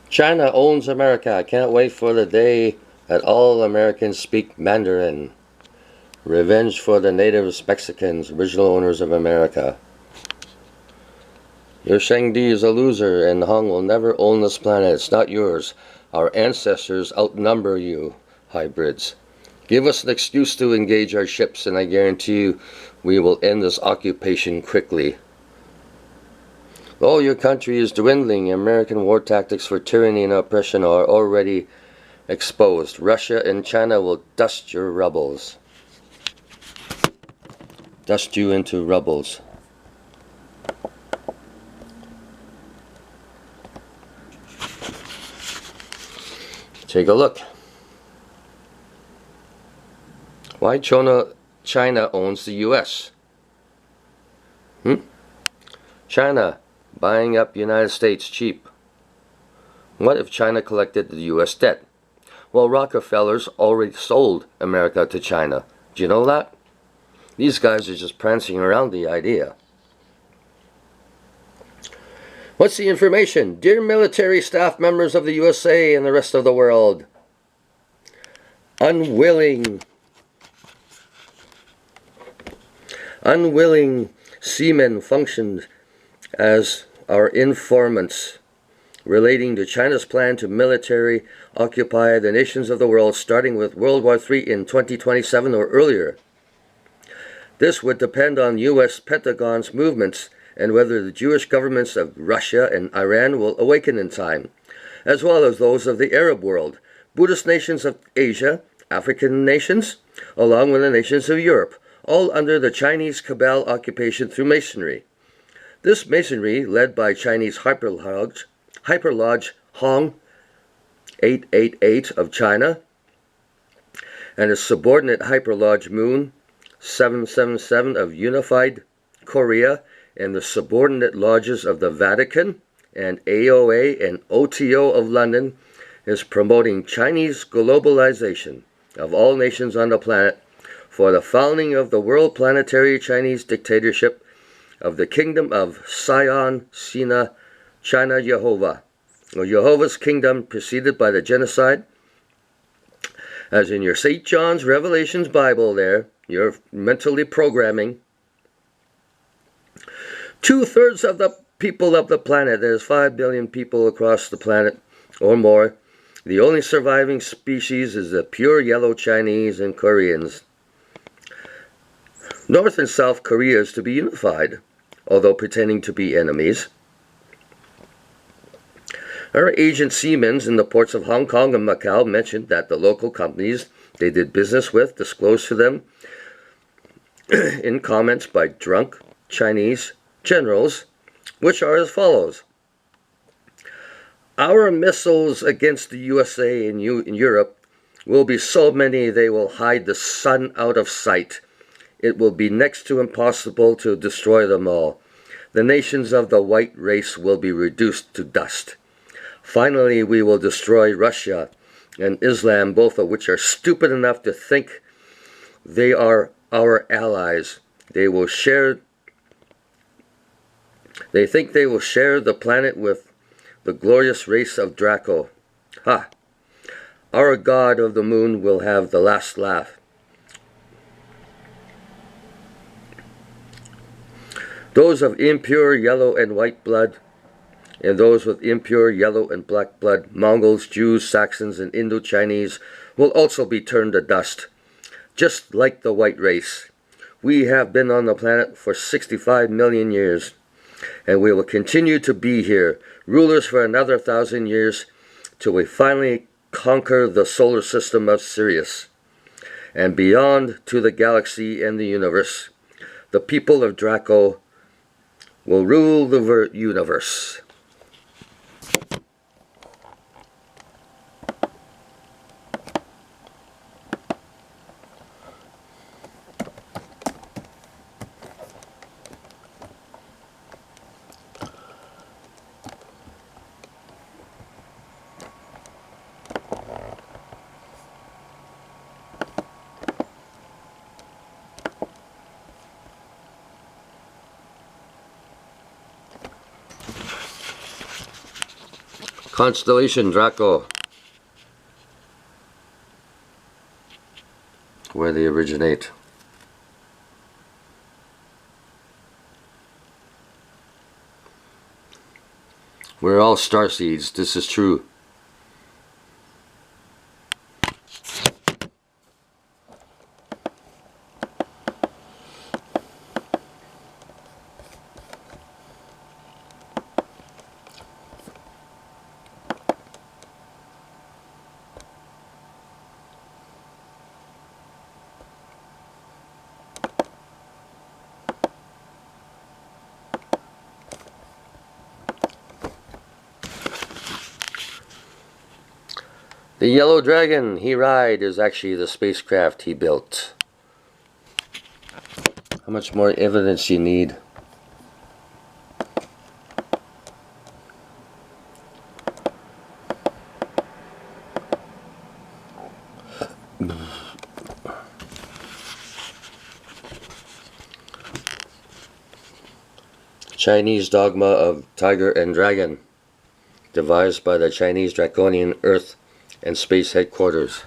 China owns America. I can't wait for the day that all Americans speak Mandarin. Revenge for the natives, Mexicans, original owners of America. Your Shangdi is a loser, and Hong will never own this planet. It's not yours. Our ancestors outnumber you, hybrids. Give us an excuse to engage our ships, and I guarantee you we will end this occupation quickly. Though your country is dwindling, American war tactics for tyranny and oppression are already exposed. Russia and China will dust your rubbles. Dust you into rubbles. Take a look. Why China owns the U.S.? China buying up United States cheap. What if China collected the U.S. debt? Well, Rockefellers already sold America to China. Do you know that? These guys are just prancing around the idea. What's the information? Dear military staff members of the USA and the rest of the world, unwilling seamen functioned as our informants relating to China's plan to military occupy the nations of the world, starting with World War III in 2027 or earlier. This would depend on U.S. Pentagon's movements and whether the Jewish governments of Russia and Iran will awaken in time, as well as those of the Arab world, Buddhist nations of Asia, African nations, along with the nations of Europe, all under the Chinese cabal occupation through Masonry. This Masonry, led by Chinese Hyperlodge Hong 888 of China, and its subordinate Hyperlodge Moon 777 of Unified Korea, and the subordinate lodges of the Vatican and AOA and OTO of London, is promoting Chinese globalization of all nations on the planet for the founding of the World Planetary Chinese Dictatorship of the Kingdom of Sion, Sina, China, Jehovah, or Jehovah's Kingdom preceded by the genocide. As in your St. John's Revelations Bible there, you're mentally programming. 2/3 of the people of the planet, there's 5 billion people across the planet or more. The only surviving species is the pure yellow Chinese and Koreans. North and South Korea is to be unified, although pretending to be enemies. Our agent seamen in the ports of Hong Kong and Macau mentioned that the local companies they did business with disclosed to them in comments by drunk Chinese generals, which are as follows. Our missiles against the USA and Europe will be so many they will hide the sun out of sight. It will be next to impossible to destroy them all. The nations of the white race will be reduced to dust. Finally, we will destroy Russia and Islam, both of which are stupid enough to think they are our allies. They think they will share the planet with the glorious race of Draco. Ha! Our god of the moon will have the last laugh. Those of impure yellow and white blood, and those with impure yellow and black blood, Mongols, Jews, Saxons, and Indo-Chinese, will also be turned to dust, just like the white race. We have been on the planet for 65 million years, and we will continue to be here, rulers for another 1,000 years, till we finally conquer the solar system of Sirius, and beyond to the galaxy and the universe. The people of Draco will rule the universe. Constellation Draco, where they originate. We're all starseeds, this is true. The Yellow Dragon he ride is actually the spacecraft he built. How much more evidence you need? Chinese dogma of tiger and dragon, devised by the Chinese Draconian Earth and Space Headquarters.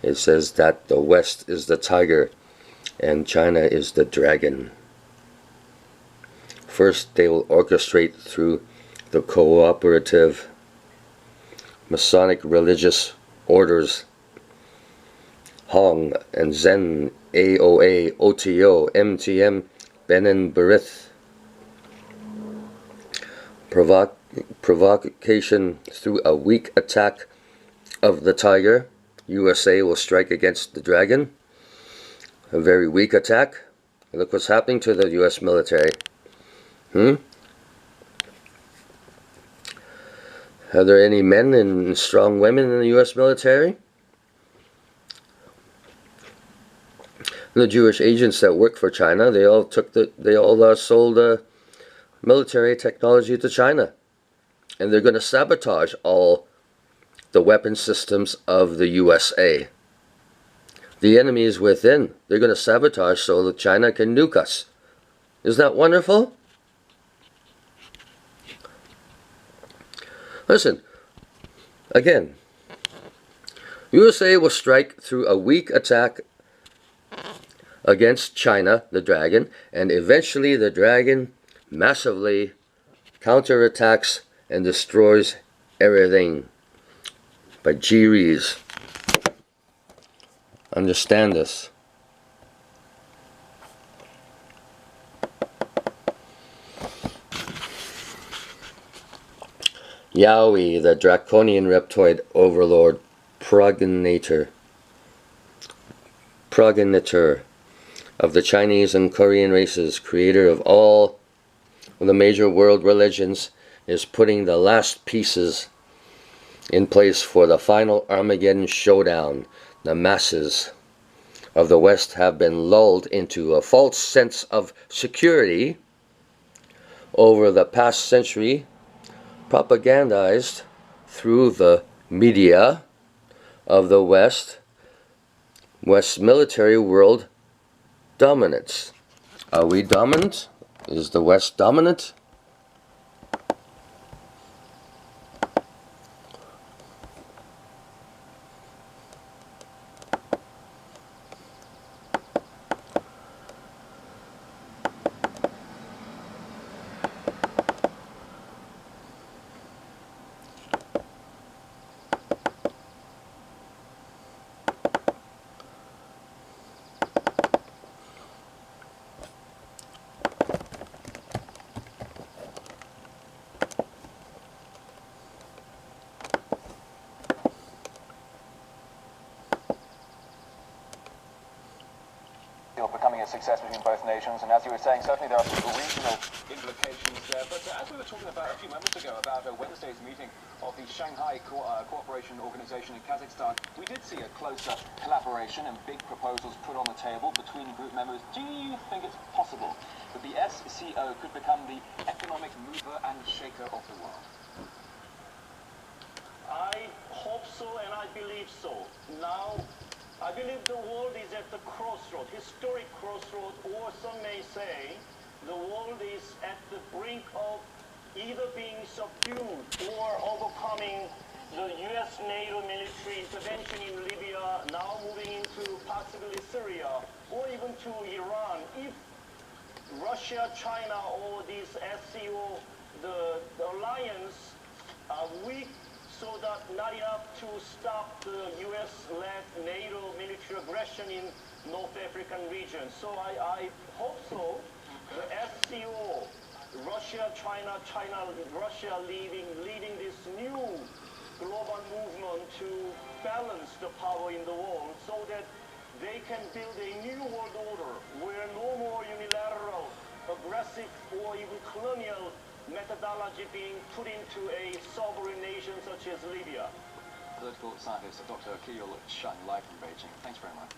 It says that the West is the tiger and China is the dragon. First, they will orchestrate through the cooperative Masonic religious orders Hong and Zen, AOA, OTO, MTM, Benin Berith. Provocation through a weak attack of the tiger. USA will strike against the dragon. A very weak attack. Look what's happening to the US military. Are there any men and strong women in the US military? The Jewish agents that work for China, they all sold military technology to China. And they're going to sabotage all the weapon systems of the USA. The enemy is within. They're going to sabotage so that China can nuke us. Isn't that wonderful? Listen, again, USA will strike through a weak attack against China, the dragon, and eventually the dragon massively counterattacks and destroys everything. But Jiris, understand this. Yowie, the draconian reptoid overlord, progenitor of the Chinese and Korean races, creator of all of the major world religions, is putting the last pieces in place for the final Armageddon showdown. The masses of the West have been lulled into a false sense of security over the past century, propagandized through the media of the West military world dominance. Are we dominant? Is the West dominant? Becoming a success between both nations, and as you were saying, certainly there are some regional implications there. But as we were talking about a few moments ago about Wednesday's meeting of the Shanghai Cooperation Organization in Kazakhstan, we did see a closer collaboration and big proposals put on the table between group members. Do you think it's possible that the SCO could become the economic mover and shaker of the world? believe so. Now, I believe the world is at the crossroad, historic crossroad, or some may say the world is at the brink of either being subdued or overcoming the U.S. NATO military intervention in Libya, now moving into possibly Syria, or even to Iran. If Russia, China, or this SCO, the alliance are weak, so that not enough to stop the U.S.-led NATO military aggression in North African region. So I hope so. The SCO, Russia, China, Russia leading this new global movement to balance the power in the world so that they can build a new world order where no more unilateral, aggressive, or even colonial methodology being put into a sovereign nation such as Libya. Political scientist Dr. Keel Sheng live from Beijing. Thanks very much.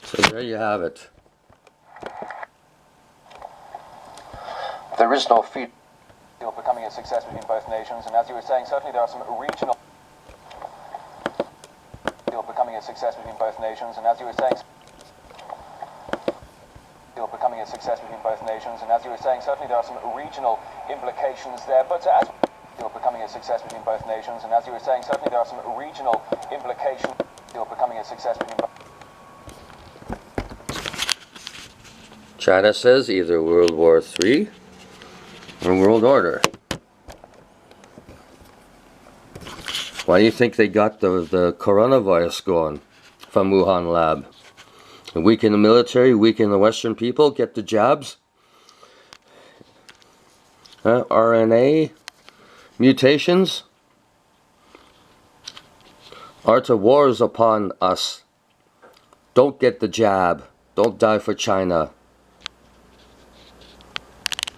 So there you have it. There is no fear of becoming a success between both nations, and as you were saying, certainly there are some regional becoming a success between both nations, and as you were saying, becoming a success between both nations, and as you were saying, certainly there are some regional implications there, but as becoming a success between both nations, and as you were saying, certainly there are some regional implications becoming a success between both. China says either World War III or world order. Why do you think they got the coronavirus going from Wuhan lab? Weaken the military, weaken the Western people, get the jabs. RNA mutations. Art of war is upon us. Don't get the jab. Don't die for China.